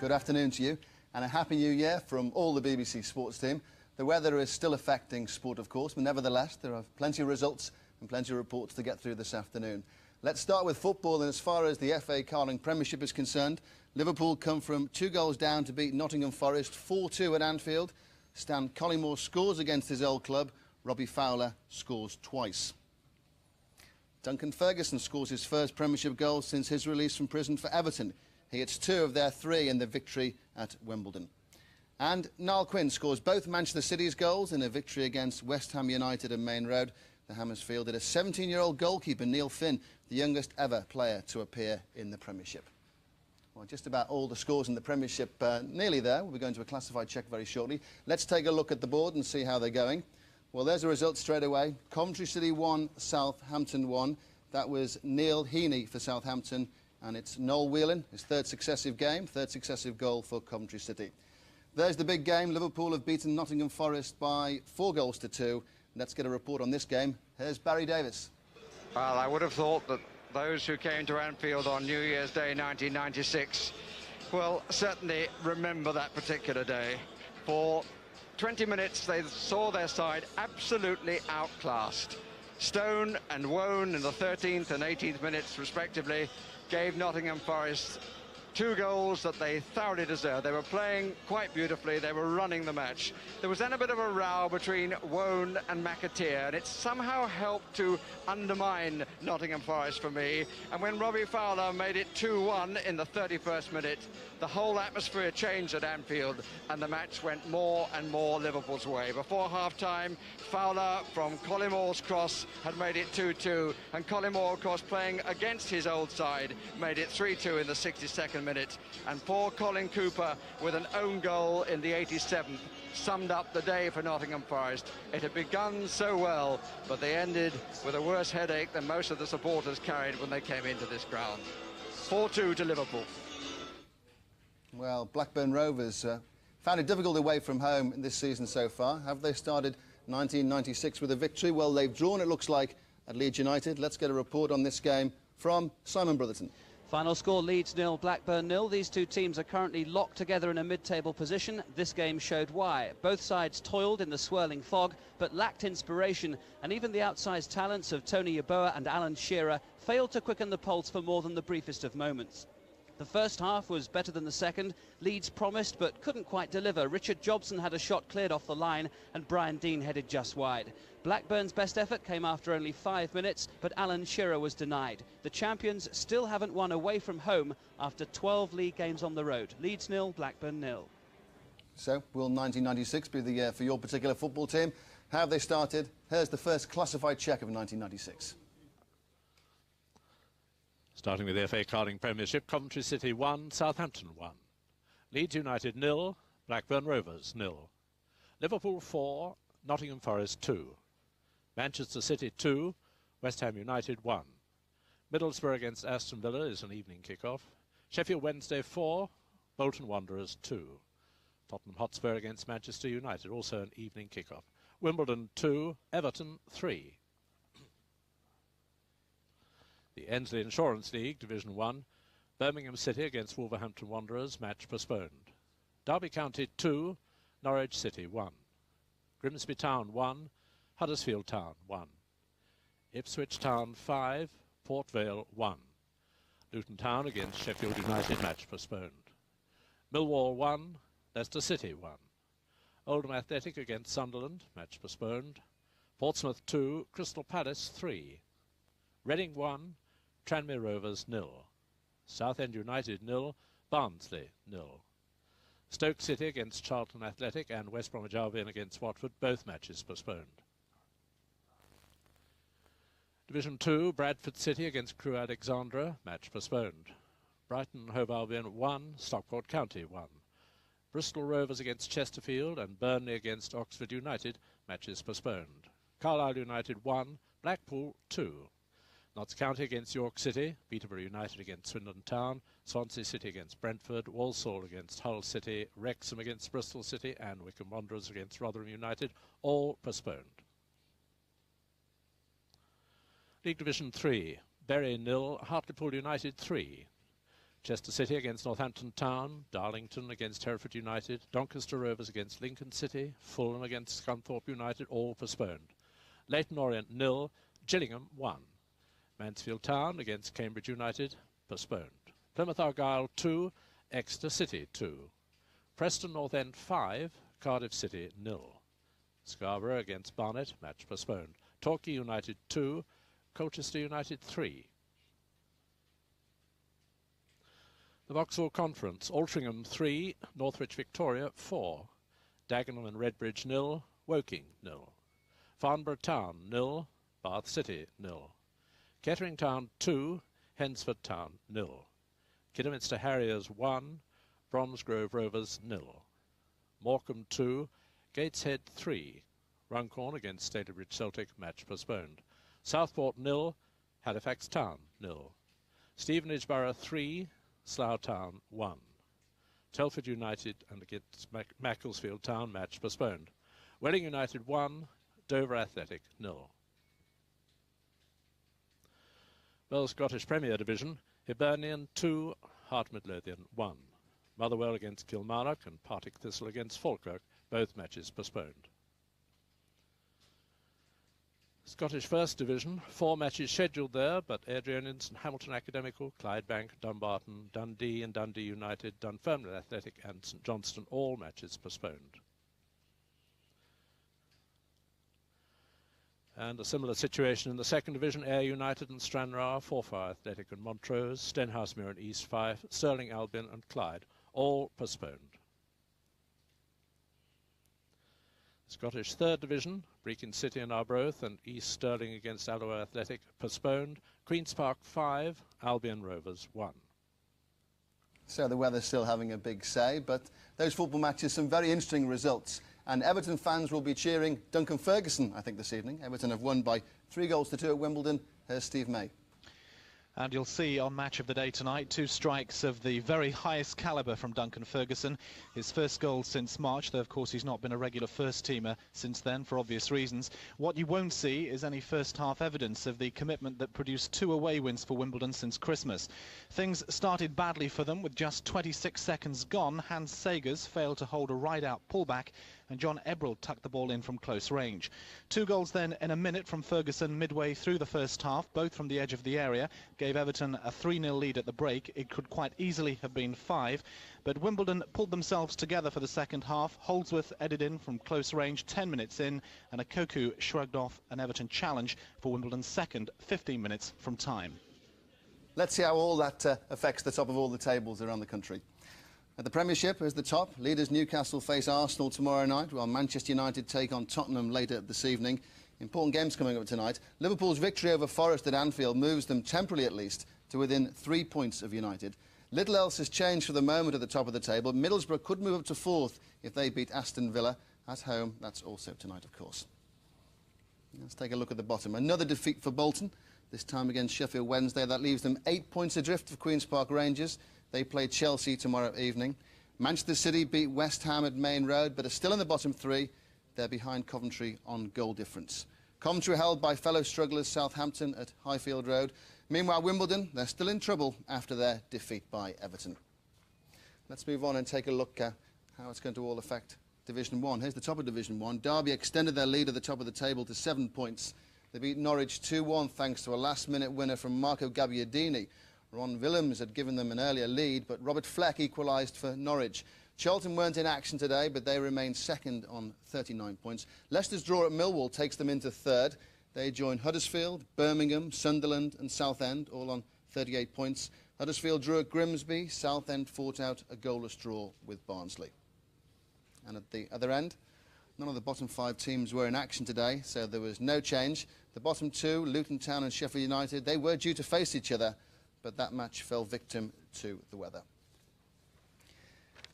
Good afternoon to you, and a happy new year from all the BBC Sports team. The weather is still affecting sport, of course, but nevertheless there are plenty of results and plenty of reports to get through this afternoon. Let's start with football, and as far as the FA Carling Premiership is concerned, Liverpool come from 2 goals down to beat Nottingham Forest 4-2 at Anfield. Stan Collymore scores against his old club. Robbie Fowler scores twice. Duncan Ferguson scores his first Premiership goal since his release from prison for Everton. He hits 2 of their 3 in the victory at Wimbledon. And Niall Quinn scores both Manchester City's goals in a victory against West Ham United at Main Road. The Hammers fielded a 17-year-old goalkeeper, Neil Finn, the youngest ever player to appear in the Premiership. Well, just about all the scores in the Premiership nearly there. We'll be going to a classified check very shortly. Let's take a look at the board and see how they're going. Well, there's the results straight away. Coventry City 1, Southampton 1. That was Neil Heaney for Southampton, and it's Noel Whelan, his 3rd successive game, 3rd successive goal for Coventry City. There's the big game. Liverpool have beaten Nottingham Forest by 4 goals to 2. Let's get a report on this game. Here's Barry Davis. Well, I would have thought that those who came to Anfield on New Year's Day 1996 will certainly remember that particular day. For 20 minutes they saw their side absolutely outclassed. Stone and Wone in the 13th and 18th minutes respectively gave Nottingham Forest 2 goals that they thoroughly deserved. They were playing quite beautifully. They were running the match. There was then a bit of a row between Wone and McAteer, and it somehow helped to undermine Nottingham Forest for me. And when Robbie Fowler made it 2-1 in the 31st minute, the whole atmosphere changed at Anfield, and the match went more and more Liverpool's way. Before half-time, Fowler from Collymore's cross had made it 2-2, and Collymore, of course, playing against his old side, made it 3-2 in the 62nd minute. And poor Colin Cooper, with an own goal in the 87th, summed up the day for Nottingham Forest. It had begun so well, but they ended with a worse headache than most of the supporters carried when they came into this ground. 4-2 to Liverpool. Well, Blackburn Rovers found it difficult away from home in this season so far. Have they started 1996 with a victory? Well, they've drawn, it looks like, at Leeds United. Let's get a report on this game from Simon Brotherton. Final score, Leeds 0, Blackburn 0. These two teams are currently locked together in a mid-table position. This game showed why. Both sides toiled in the swirling fog, but lacked inspiration, and even the outsized talents of Tony Yeboah and Alan Shearer failed to quicken the pulse for more than the briefest of moments. The first half was better than the second. Leeds promised but couldn't quite deliver. Richard Jobson had a shot cleared off the line and Brian Deane headed just wide. Blackburn's best effort came after only 5 minutes, but Alan Shearer was denied. The champions still haven't won away from home after 12 league games on the road. Leeds 0, Blackburn 0. So, will 1996 be the year for your particular football team? How have they started? Here's the first classified check of 1996. Starting with the FA Carling Premiership, Coventry City 1, Southampton 1. Leeds United 0, Blackburn Rovers 0. Liverpool 4, Nottingham Forest 2. Manchester City 2, West Ham United 1. Middlesbrough against Aston Villa is an evening kick-off. Sheffield Wednesday 4, Bolton Wanderers 2. Tottenham Hotspur against Manchester United, also an evening kick-off. Wimbledon 2, Everton 3. The Ensley Insurance League, Division 1, Birmingham City against Wolverhampton Wanderers, match postponed. Derby County 2, Norwich City 1. Grimsby Town 1, Huddersfield Town 1. Ipswich Town 5, Port Vale 1. Luton Town against Sheffield United, match postponed. Millwall 1, Leicester City 1. Oldham Athletic against Sunderland, match postponed. Portsmouth 2, Crystal Palace 3. Reading 1, Tranmere Rovers 0. Southend United 0, Barnsley 0. Stoke City against Charlton Athletic and West Bromwich Albion against Watford, both matches postponed. Division 2, Bradford City against Crewe Alexandra, match postponed. Brighton Hove Albion 1, Stockport County 1. Bristol Rovers against Chesterfield and Burnley against Oxford United, matches postponed. Carlisle United 1, Blackpool 2. Notts County against York City, Peterborough United against Swindon Town, Swansea City against Brentford, Walsall against Hull City, Wrexham against Bristol City and Wycombe Wanderers against Rotherham United, all postponed. League Division 3, Bury 0, Hartlepool United 3. Chester City against Northampton Town, Darlington against Hereford United, Doncaster Rovers against Lincoln City, Fulham against Scunthorpe United, all postponed. Leyton Orient 0, Gillingham 1. Mansfield Town against Cambridge United, postponed. Plymouth Argyle 2, Exeter City 2. Preston North End 5, Cardiff City 0. Scarborough against Barnet, match postponed. Torquay United 2, Colchester United 3. The Vauxhall Conference, Altrincham 3, Northwich Victoria 4. Dagenham and Redbridge 0, Woking 0. Farnborough Town 0, Bath City 0. Kettering Town 2, Hensford Town 0. Kidderminster Harriers 1, Bromsgrove Rovers 0. Morecambe 2, Gateshead 3. Runcorn against Stalybridge Celtic, match postponed. Southport 0, Halifax Town 0. Stevenage Borough 3, Slough Town 1. Telford United and against Macclesfield Town, match postponed. Welling United 1, Dover Athletic 0. Well, Scottish Premier Division, Hibernian 2, Hart Midlothian 1. Motherwell against Kilmarnock and Partick Thistle against Falkirk, both matches postponed. Scottish First Division, 4 matches scheduled there, but Adrian St Hamilton Academical, Clydebank, Dumbarton, Dundee and Dundee United, Dunfermline Athletic and St Johnstone, all matches postponed. And a similar situation in the second division, Ayr United and Stranraer, Forfar Athletic and Montrose, Stenhousemuir and East Fife, Stirling Albion and Clyde, all postponed. Scottish third division, Brechin City and Arbroath and East Stirling against Alloa Athletic, postponed. Queen's Park 5, Albion Rovers 1. So the weather's still having a big say, but those football matches, some very interesting results. And Everton fans will be cheering Duncan Ferguson, I think, this evening. Everton have won by 3-2 at Wimbledon. Here's Steve May. And you'll see on Match of the Day tonight 2 strikes of the very highest calibre from Duncan Ferguson. His first goal since March, though of course he's not been a regular first-teamer since then for obvious reasons. What you won't see is any first-half evidence of the commitment that produced 2 away wins for Wimbledon since Christmas. Things started badly for them with just 26 seconds gone. Hans Sagers failed to hold a right-out pullback and John Ebrell tucked the ball in from close range. 2 goals then in a minute from Ferguson midway through the first half, both from the edge of the area, gave Everton a 3-0 lead at the break. It could quite easily have been 5, but Wimbledon pulled themselves together for the second half. Holdsworth headed in from close range 10 minutes in, and Okoku shrugged off an Everton challenge for Wimbledon's second 15 minutes from time. Let's see how all that affects the top of all the tables around the country. At the Premiership, as the top, leaders Newcastle face Arsenal tomorrow night, while Manchester United take on Tottenham later this evening. Important games coming up tonight. Liverpool's victory over Forest at Anfield moves them, temporarily at least, to within 3 points of United. Little else has changed for the moment at the top of the table. Middlesbrough could move up to 4th if they beat Aston Villa at home. That's also tonight, of course. Let's take a look at the bottom. Another defeat for Bolton, this time against Sheffield Wednesday. That leaves them 8 points adrift of Queen's Park Rangers. They play Chelsea tomorrow evening. Manchester City beat West Ham at Main Road, but are still in the bottom 3. They're behind Coventry on goal difference. Coventry held by fellow strugglers Southampton at Highfield Road. Meanwhile, Wimbledon, they're still in trouble after their defeat by Everton. Let's move on and take a look at how it's going to all affect Division 1. Here's the top of Division 1. Derby extended their lead at the top of the table to 7 points. They beat Norwich 2-1 thanks to a last-minute winner from Marco Gabbiadini. Ron Willems had given them an earlier lead, but Robert Fleck equalised for Norwich. Charlton weren't in action today, but they remain second on 39 points. Leicester's draw at Millwall takes them into 3rd. They join Huddersfield, Birmingham, Sunderland and Southend, all on 38 points. Huddersfield drew at Grimsby. Southend fought out a goalless draw with Barnsley. And at the other end, none of the bottom 5 teams were in action today, so there was no change. The bottom 2, Luton Town and Sheffield United, they were due to face each other, but that match fell victim to the weather.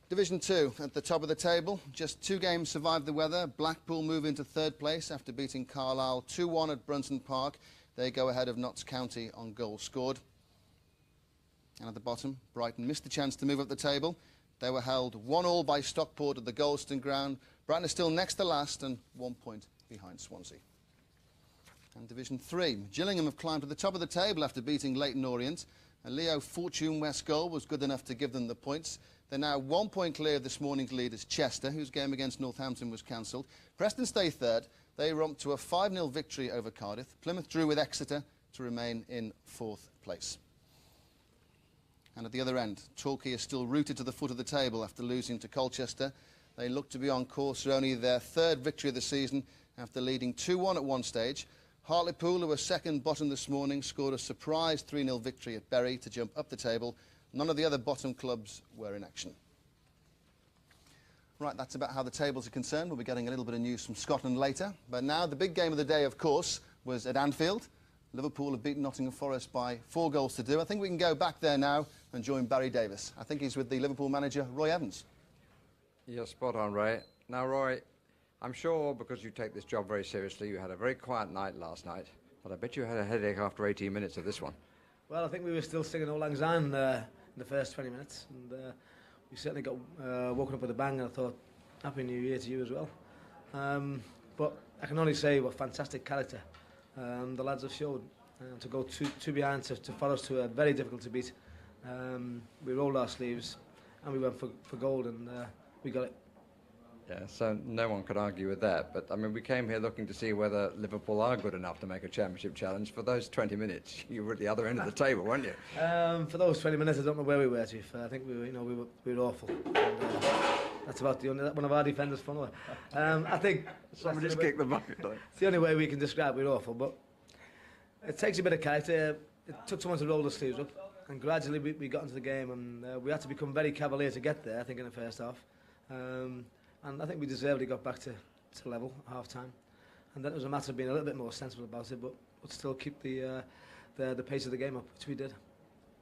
Division 2, at the top of the table, just 2 games survived the weather. Blackpool move into 3rd place after beating Carlisle 2-1 at Brunton Park. They go ahead of Notts County on goals scored. And at the bottom, Brighton missed the chance to move up the table. They were held 1-1 by Stockport at the Goldstone Ground. Brighton is still next to last and 1 point behind Swansea. And Division 3, Gillingham have climbed to the top of the table after beating Leyton Orient. And Leo Fortune West goal was good enough to give them the points. They're now 1 point clear of this morning's leaders, Chester, whose game against Northampton was cancelled. Preston stay third. They romped to a 5-0 victory over Cardiff. Plymouth drew with Exeter to remain in 4th place. And at the other end, Torquay is still rooted to the foot of the table after losing to Colchester. They look to be on course for only their 3rd victory of the season after leading 2-1 at one stage. Hartlepool, who were second bottom this morning, scored a surprise 3-0 victory at Bury to jump up the table. None of the other bottom clubs were in action. Right, that's about how the tables are concerned. We'll be getting a little bit of news from Scotland later. But now the big game of the day, of course, was at Anfield. Liverpool have beaten Nottingham Forest by 4 goals to 2. I think we can go back there now and join Barry Davis. I think he's with the Liverpool manager, Roy Evans. You're spot on, Ray. Now, Roy, I'm sure because you take this job very seriously, you had a very quiet night last night, but I bet you had a headache after 18 minutes of this one. Well, I think we were still singing Auld Lang Syne in the first 20 minutes, and we certainly got woken up with a bang, and I thought, Happy New Year to you as well. But I can only say what fantastic character the lads have showed. To go two behind to Forest, who are very difficult to beat. We rolled our sleeves and we went for gold, and we got it. Yeah, so no one could argue with that. But, I mean, we came here looking to see whether Liverpool are good enough to make a championship challenge. For those 20 minutes, you were at the other end of the table, weren't you? For those 20 minutes, I don't know where we were, to be fair. I think we were awful. And, that's about the only one of our defenders fun away. I think someone just kicked the bucket. It's the only way we can describe we're awful, but it takes a bit of character. It took someone to roll the sleeves up, and gradually we got into the game, and we had to become very cavalier to get there, I think, in the first half. And I think we deservedly got back to level at half-time. And then it was a matter of being a little bit more sensible about it, but still keep the pace of the game up, which we did.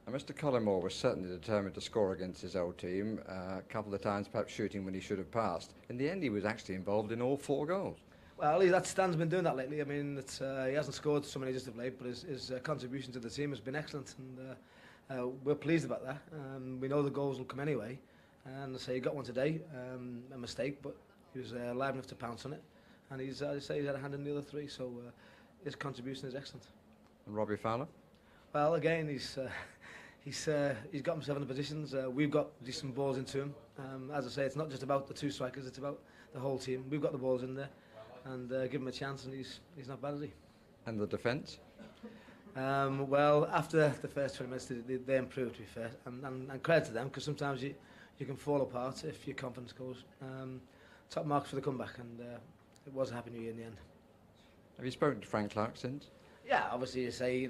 And Mr. Collymore was certainly determined to score against his old team, a couple of times perhaps shooting when he should have passed. In the end, he was actually involved in all 4 goals. Well, Stan's been doing that lately. I mean, he hasn't scored so many just of late, but his contribution to the team has been excellent, and we're pleased about that. We know the goals will come anyway, and so he got one today, a mistake, but he was live enough to pounce on it, and he's had a hand in the other 3, so his contribution is excellent. And Robbie Fowler? Well, again, he's got himself in the positions. We've got decent balls into him. As I say, it's not just about the 2 strikers; it's about the whole team. We've got the balls in there, and give him a chance, and he's not bad, is he? And the defence? Well, after the first 20 minutes, they improved, to be fair, and credit to them, because sometimes you can fall apart if your confidence goes. Top marks for the comeback, and it was a Happy New Year in the end. Have you spoken to Frank Clark since? Yeah, obviously you say,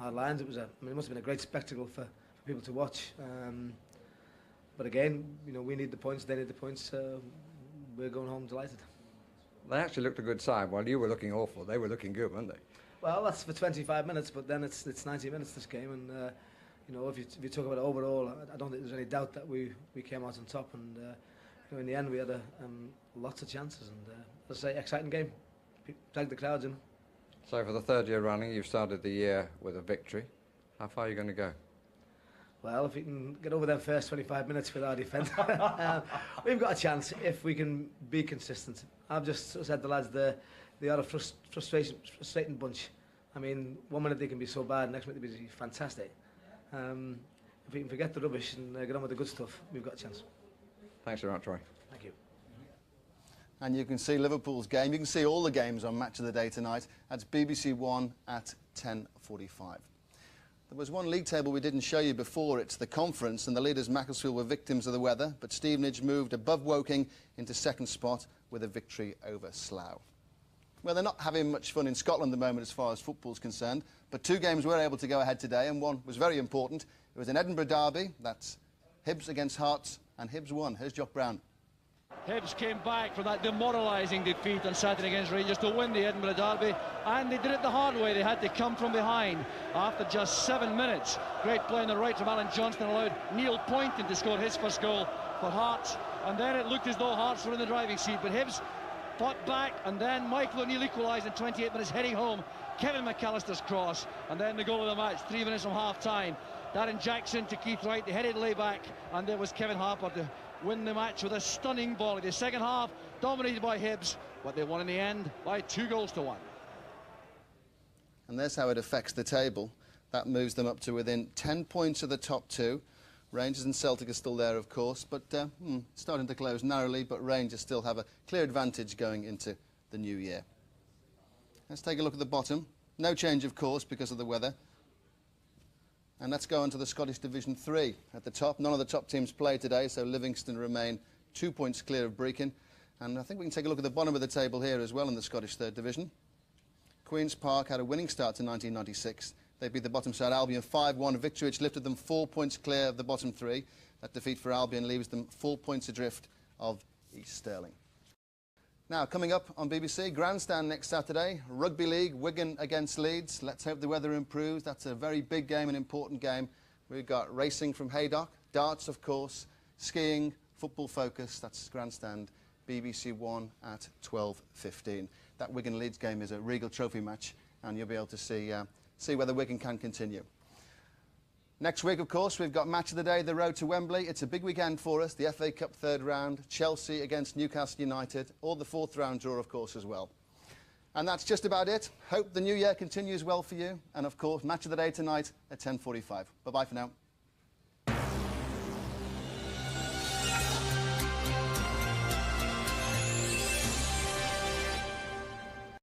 our lines, it must have been a great spectacle for people to watch. But again, we need the points, they need the points. We're going home delighted. They actually looked a good side. While you were looking awful, they were looking good, weren't they? Well, that's for 25 minutes, but then it's 90 minutes this game, and if you talk about it overall, I don't think there's any doubt that we came out on top, and in the end we had lots of chances, and as I say, exciting game. Dragged the crowds in. So for the 3rd year running, you've started the year with a victory. How far are you going to go? Well, if we can get over them first 25 minutes with our defence, we've got a chance if we can be consistent. I've just said to the lads, they are a frustrating bunch. I mean, 1 minute they can be so bad, next minute they can be fantastic. If we can forget the rubbish and get on with the good stuff, we've got a chance. Thanks very much, Roy. Thank you. And you can see Liverpool's game. You can see all the games on Match of the Day tonight. That's BBC One at 10:45. There was one league table we didn't show you before. It's the conference, and the leaders Macclesfield were victims of the weather, but Stevenage moved above Woking into 2nd spot with a victory over Slough. Well, they're not having much fun in Scotland at the moment as far as football's concerned, but 2 games were able to go ahead today, and one was very important. It was an Edinburgh derby. That's Hibs against Hearts, and Hibs won. Here's Jock Brown. Hibs came back from that demoralising defeat on Saturday against Rangers to win the Edinburgh derby, and they did it the hard way. They had to come from behind after just 7 minutes. Great play on the right from Alan Johnston allowed Neil Poynton to score his first goal for Hearts, and then it looked as though Hearts were in the driving seat, but Hibs fought back, and then Michael O'Neill equalised in 28 minutes, heading home Kevin McAllister's cross, and then the goal of the match 3 minutes from half-time. Darren Jackson to Keith Wright, the headed layback, and there was Kevin Harper to win the match with a stunning volley. The second half dominated by Hibs, but they won in the end by 2 goals to 1. And there's how it affects the table. That moves them up to within 10 points of the top two. Rangers and Celtic are still there, of course, but starting to close narrowly, but Rangers still have a clear advantage going into the new year. Let's take a look at the bottom. No change, of course, because of the weather. And let's go on to the Scottish Division 3. At the top, none of the top teams play today, so Livingston remain 2 points clear of Brecon. And I think we can take a look at the bottom of the table here as well in the Scottish 3rd Division. Queen's Park had a winning start to 1996. They beat the bottom side Albion 5-1, a victory which lifted them 4 points clear of the bottom three. That defeat for Albion leaves them 4 points adrift of East Stirling. Now, coming up on BBC, Grandstand next Saturday, Rugby League, Wigan against Leeds. Let's hope the weather improves. That's a very big game, an important game. We've got racing from Haydock, darts, of course, skiing, football focus. That's Grandstand, BBC One at 12:15. That Wigan-Leeds game is a Regal Trophy match, and you'll be able to see whether Wigan can continue. Next week, of course, we've got Match of the Day, the road to Wembley. It's a big weekend for us. The FA Cup 3rd round, Chelsea against Newcastle United, or the 4th round draw, of course, as well. And that's just about it. Hope the new year continues well for you. And, of course, Match of the Day tonight at 10:45. Bye-bye for now.